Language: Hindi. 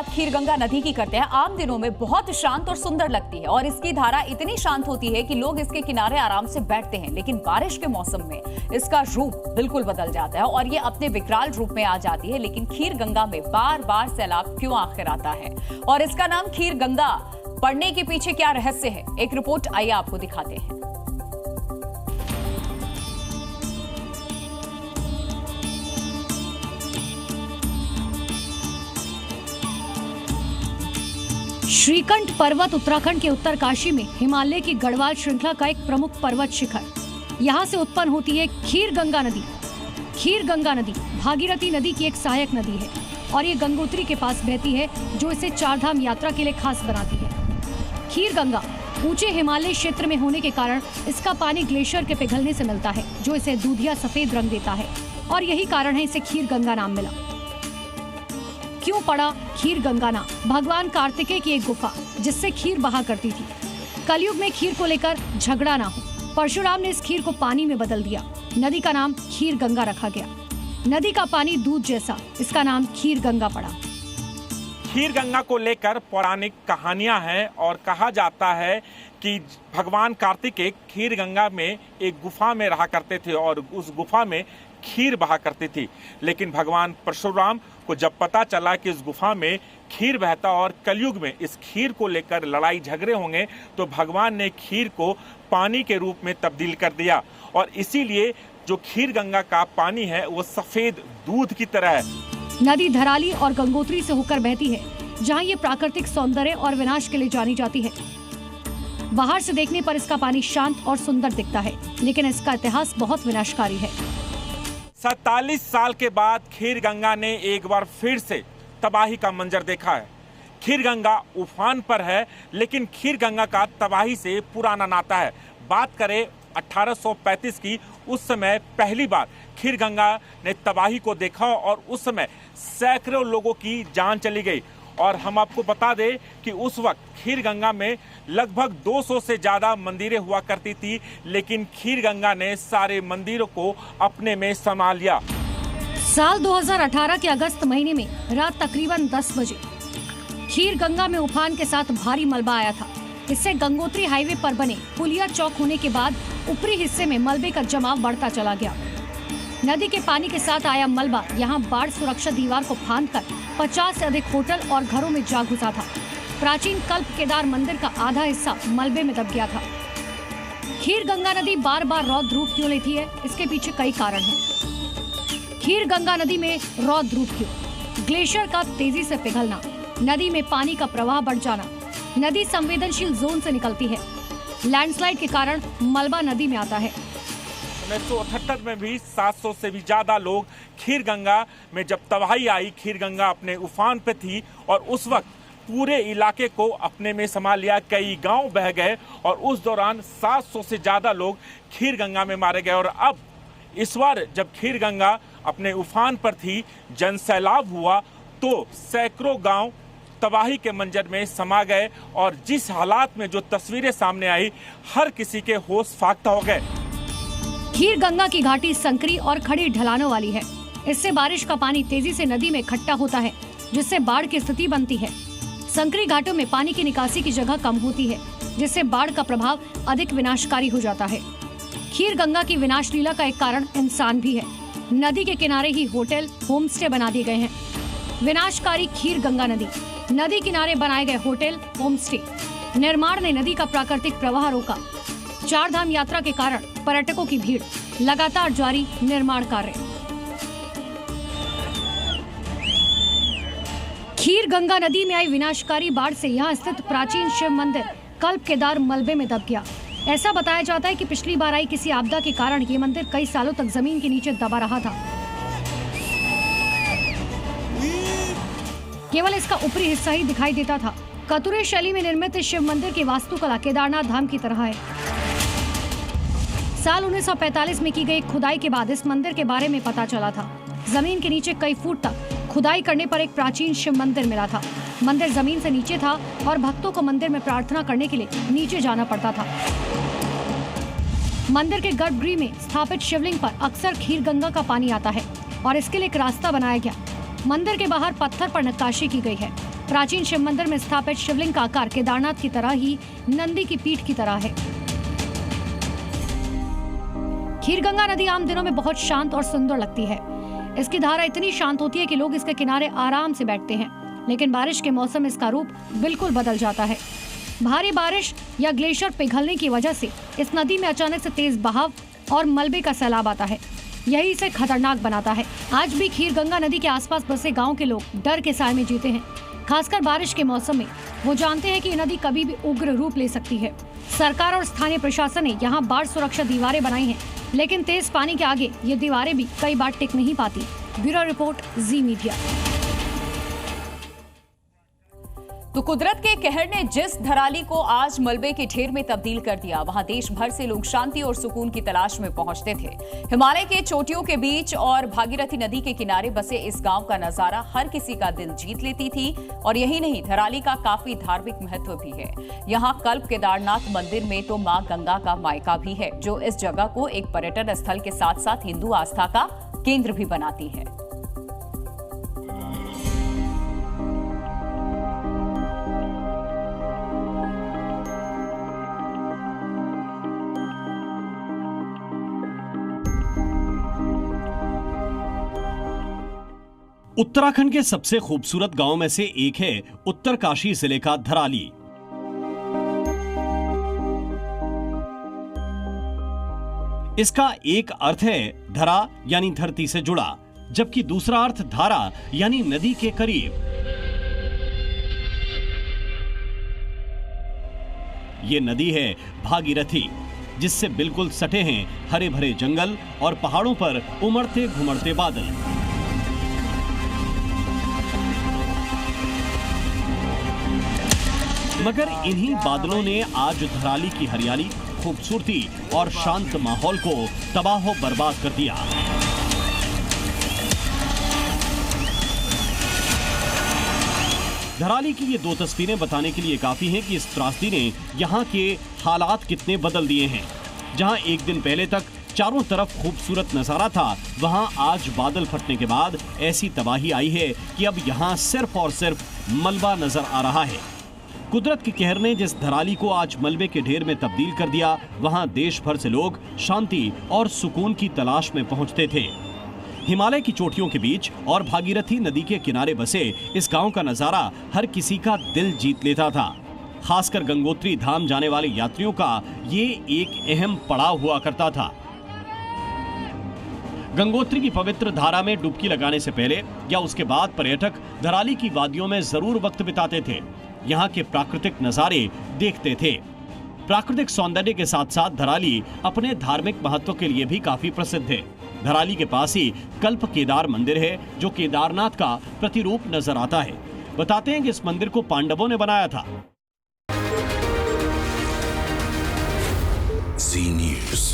बात खीर गंगा नदी की करते हैं। आम दिनों में बहुत शांत और सुंदर लगती है और इसकी धारा इतनी शांत होती है कि लोग इसके किनारे आराम से बैठते हैं, लेकिन बारिश के मौसम में इसका रूप बिल्कुल बदल जाता है और ये अपने विकराल रूप में आ जाती है। लेकिन खीर गंगा में बार बार सैलाब क्यों आखिर आता है और इसका नाम खीर गंगा पड़ने के पीछे क्या रहस्य है, एक रिपोर्ट आइए आपको दिखाते हैं। श्रीकंठ पर्वत उत्तराखंड के उत्तरकाशी में हिमालय की गढ़वाल श्रृंखला का एक प्रमुख पर्वत शिखर। यहाँ से उत्पन्न होती है खीर गंगा नदी। खीर गंगा नदी भागीरथी नदी की एक सहायक नदी है और ये गंगोत्री के पास बहती है, जो इसे चारधाम यात्रा के लिए खास बनाती है। खीर गंगा ऊंचे हिमालय क्षेत्र में होने के कारण इसका पानी ग्लेशियर के पिघलने से मिलता है, जो इसे दूधिया सफेद रंग देता है और यही कारण है इसे खीर गंगा नाम मिला। क्यों पड़ा खीर गंगा नाम? भगवान कार्तिकेय की एक गुफा जिससे खीर बहा करती थी। कलयुग में खीर को लेकर झगड़ा ना हो, परशुराम ने इस खीर को पानी में बदल दिया। नदी का नाम खीर गंगा रखा गया। नदी का पानी दूध जैसा, इसका नाम खीर गंगा पड़ा। खीर गंगा को लेकर पौराणिक कहानियां हैं और कहा जाता है कि भगवान कार्तिकेय खीर गंगा में एक गुफा में रहा करते थे और उस गुफा में खीर बहा करती थी। लेकिन भगवान परशुराम को जब पता चला कि इस गुफा में खीर बहता और कलयुग में इस खीर को लेकर लड़ाई झगड़े होंगे, तो भगवान ने खीर को पानी के रूप में तब्दील कर दिया और इसीलिए जो खीर गंगा का पानी है वो सफेद दूध की तरह है। नदी धराली और गंगोत्री से होकर बहती है, जहाँ ये प्राकृतिक सौंदर्य और विनाश के लिए जानी जाती है। बाहर से देखने पर इसका पानी शांत और सुंदर दिखता है, लेकिन इसका इतिहास बहुत विनाशकारी है। 47 साल के बाद खीर गंगा ने एक बार फिर से तबाही का मंजर देखा है। खीर गंगा उफान पर है, लेकिन खीर गंगा का तबाही से पुराना नाता है। बात करें 1835 की, उस समय पहली बार खीर गंगा ने तबाही को देखा और उस समय सैकड़ों लोगों की जान चली गई। और हम आपको बता दें कि उस वक्त खीर गंगा में लगभग 200 से ज्यादा मंदिरें हुआ करती थी, लेकिन खीर गंगा ने सारे मंदिरों को अपने में समा लिया। साल 2018 के अगस्त महीने में रात तकरीबन 10 बजे खीर गंगा में उफान के साथ भारी मलबा आया था। इससे गंगोत्री हाईवे पर बने पुलिया चौक होने के बाद ऊपरी हिस्से में मलबे का जमाव बढ़ता चला गया। नदी के पानी के साथ आया मलबा यहाँ बाढ़ सुरक्षा दीवार को फांदकर 50 से अधिक होटल और घरों में जा घुसा था। प्राचीन कल्प केदार मंदिर का आधा हिस्सा मलबे में दब गया था। खीर गंगा नदी बार बार रौद्र रूप क्यों लेती है? इसके पीछे कई कारण हैं। खीर गंगा नदी में रौद्र रूप क्यों? ग्लेशियर का तेजी से पिघलना, नदी में पानी का प्रवाह बढ़ जाना, नदी संवेदनशील जोन से निकलती है, लैंडस्लाइड के कारण मलबा नदी में आता है। 1978 में भी 700 से भी ज्यादा लोग खीर गंगा में जब तबाही आई, खीर गंगा अपने उफान पे थी और उस वक्त पूरे इलाके को अपने में समा लिया। कई गांव बह गए और उस दौरान 700 से ज्यादा लोग खीर गंगा में मारे गए। और अब इस बार जब खीर गंगा अपने उफान पर थी, जन सैलाब हुआ, तो सैकड़ों गांव तबाही के मंजर में समा गए और जिस हालात में जो तस्वीरें सामने आई, हर किसी के होश फाख्ता हो गए। खीर गंगा की घाटी संकरी और खड़ी ढलानों वाली है। इससे बारिश का पानी तेजी से नदी में इकट्ठा होता है, जिससे बाढ़ की स्थिति बनती है। संकरी घाटों में पानी की निकासी की जगह कम होती है, जिससे बाढ़ का प्रभाव अधिक विनाशकारी हो जाता है। खीर गंगा की विनाश लीला का एक कारण इंसान भी है। नदी के किनारे ही होटल, होम स्टे बना दिए गए हैं। विनाशकारी खीर गंगा नदी किनारे बनाए गए होटल, होम स्टे निर्माण ने नदी का प्राकृतिक प्रवाह रोका। चारधाम यात्रा के कारण पर्यटकों की भीड़, लगातार जारी निर्माण कार्य। खीर गंगा नदी में आई विनाशकारी बाढ़ से यहाँ स्थित प्राचीन शिव मंदिर कल्प केदार मलबे में दब गया। ऐसा बताया जाता है कि पिछली बार आई किसी आपदा के कारण ये मंदिर कई सालों तक जमीन के नीचे दबा रहा था। केवल इसका ऊपरी हिस्सा ही दिखाई देता था। कतुरे शैली में निर्मित शिव मंदिर की वास्तुकला केदारनाथ धाम की तरह है। साल 1945 में की गई खुदाई के बाद इस मंदिर के बारे में पता चला था। जमीन के नीचे कई फुट तक खुदाई करने पर एक प्राचीन शिव मंदिर मिला था। मंदिर जमीन से नीचे था और भक्तों को मंदिर में प्रार्थना करने के लिए नीचे जाना पड़ता था। मंदिर के गर्भगृह में स्थापित शिवलिंग पर अक्सर खीर गंगा का पानी आता है और इसके लिए एक रास्ता बनाया गया। मंदिर के बाहर पत्थर पर नक्काशी की गई है। प्राचीन शिव मंदिर में स्थापित शिवलिंग का आकार केदारनाथ की तरह ही नंदी की पीठ की तरह है। खीरगंगा नदी आम दिनों में बहुत शांत और सुंदर लगती है। इसकी धारा इतनी शांत होती है कि लोग इसके किनारे आराम से बैठते हैं, लेकिन बारिश के मौसम में इसका रूप बिल्कुल बदल जाता है। भारी बारिश या ग्लेशियर पिघलने की वजह से इस नदी में अचानक से तेज बहाव और मलबे का सैलाब आता है। यही इसे खतरनाक बनाता है। आज भी खीरगंगा नदी के आसपास बसे गांव के लोग डर के साए में जीते हैं। खासकर बारिश के मौसम में वो जानते हैं कि ये नदी कभी भी उग्र रूप ले सकती है। सरकार और स्थानीय प्रशासन ने यहाँ बाढ़ सुरक्षा दीवारें बनाई हैं, लेकिन तेज पानी के आगे ये दीवारें भी कई बार टिक नहीं पाती। ब्यूरो रिपोर्ट, जी मीडिया। तो कुदरत के कहर ने जिस धराली को आज मलबे के ढेर में तब्दील कर दिया, वहां देश भर से लोग शांति और सुकून की तलाश में पहुंचते थे। हिमालय के चोटियों के बीच और भागीरथी नदी के किनारे बसे इस गांव का नजारा हर किसी का दिल जीत लेती थी। और यही नहीं, धराली का काफी धार्मिक महत्व भी है। यहाँ कल्प केदारनाथ मंदिर में तो मां गंगा का मायका भी है, जो इस जगह को एक पर्यटन स्थल के साथ साथ हिंदू आस्था का केंद्र भी बनाती है। उत्तराखंड के सबसे खूबसूरत गांव में से एक है उत्तरकाशी जिले का धराली। इसका एक अर्थ है धरा यानी धरती से जुड़ा, जबकि दूसरा अर्थ धारा यानी नदी के करीब। ये नदी है भागीरथी, जिससे बिल्कुल सटे हैं हरे भरे जंगल और पहाड़ों पर उमड़ते घुमड़ते बादल। मगर इन्हीं बादलों ने आज धराली की हरियाली, खूबसूरती और शांत माहौल को तबाह व बर्बाद कर दिया। धराली की ये दो तस्वीरें बताने के लिए काफी हैं कि इस त्रासदी ने यहाँ के हालात कितने बदल दिए हैं। जहाँ एक दिन पहले तक चारों तरफ खूबसूरत नजारा था, वहाँ आज बादल फटने के बाद ऐसी तबाही आई है कि अब यहाँ सिर्फ और सिर्फ मलबा नजर आ रहा है। कुदरत के कहर ने जिस धराली को आज मलबे के ढेर में तब्दील कर दिया, वहां देश भर से लोग शांति और सुकून की तलाश में पहुंचते थे। हिमालय की चोटियों के बीच और भागीरथी नदी के किनारे बसे इस गांव का नजारा हर किसी का दिल जीत लेता था। खासकर गंगोत्री धाम जाने वाले यात्रियों का ये एक अहम पड़ाव हुआ करता था। गंगोत्री की पवित्र धारा में डुबकी लगाने से पहले या उसके बाद पर्यटक धराली की वादियों में जरूर वक्त बिताते थे। यहाँ के प्राकृतिक नजारे देखते थे। प्राकृतिक सौंदर्य के साथ साथ धराली अपने धार्मिक महत्व के लिए भी काफी प्रसिद्ध है। धराली के पास ही कल्प केदार मंदिर है, जो केदारनाथ का प्रतिरूप नजर आता है। बताते हैं कि इस मंदिर को पांडवों ने बनाया था। जी न्यूज़।